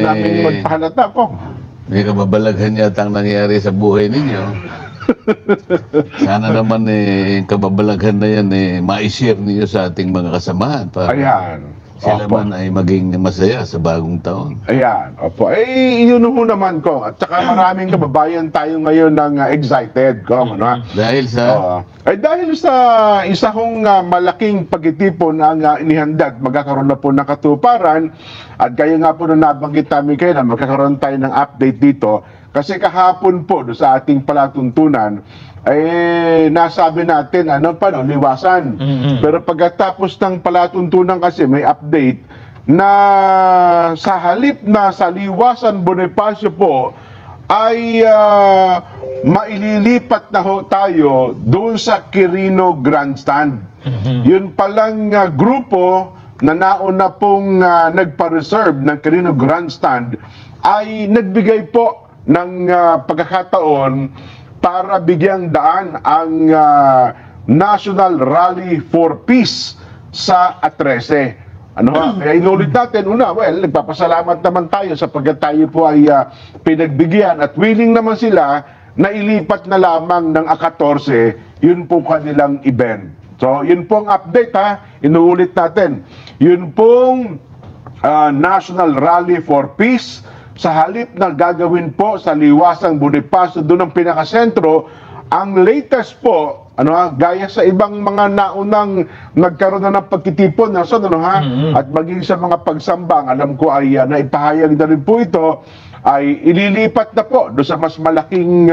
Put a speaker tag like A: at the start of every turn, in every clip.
A: namin magpahalata po.
B: May kababalaghan yata ang nangyari sa buhay ninyo. Sana naman yung kababalaghan na yan ma-share niyo sa ating mga kasamahan para
A: Ayan.
B: sila
A: Opo.
B: man ay maging masaya sa bagong taon.
A: Ayan, opo. Yun ho naman ko. At saka maraming kababayan tayo ngayon ng excited ko. Ano?
B: Dahil sa...
A: Dahil sa isa kong malaking pagtitipon ang inihanda at magkakaroon na po ng katuparan. At kaya nga po na nabanggit namin kayo na magkakaroon tayo ng update dito. Kasi kahapon po sa ating palatuntunan, nasabi natin, liwasan. Pero pagkatapos ng palatuntunan kasi may update na sa halip na sa liwasan Bonifacio po ay maililipat na ho tayo doon sa Quirino Grandstand. Yun palang grupo na nauna pong nagpa-reserve ng Quirino Grandstand ay nagbigay po ng pagkakataon para bigyang daan ang National Rally for Peace sa A13. Kaya inulit natin, nagpapasalamat naman tayo sapagkat tayo po ay pinagbigyan at willing naman sila na ilipat na lamang ng A14, yun po kanilang event. So, yun pong update inuulit natin. Yun pong National Rally for Peace sa halip na gagawin po sa liwasang Bonifacio, doon ang pinakasentro. Ang latest po, gaya sa ibang mga naunang nagkaroon na ng pagtitipon, at maging sa mga pagsambang, alam ko ay naipahayag na rin po ito, ay ililipat na po doon sa mas malaking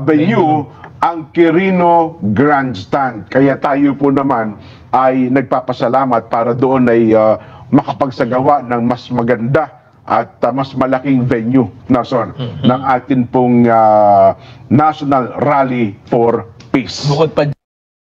A: venue, ang Quirino Grandstand. Kaya tayo po naman ay nagpapasalamat para doon ay makapagsagawa ng mas maganda at mas malaking venue ng atin pong National Rally for Peace.
C: Bukod pa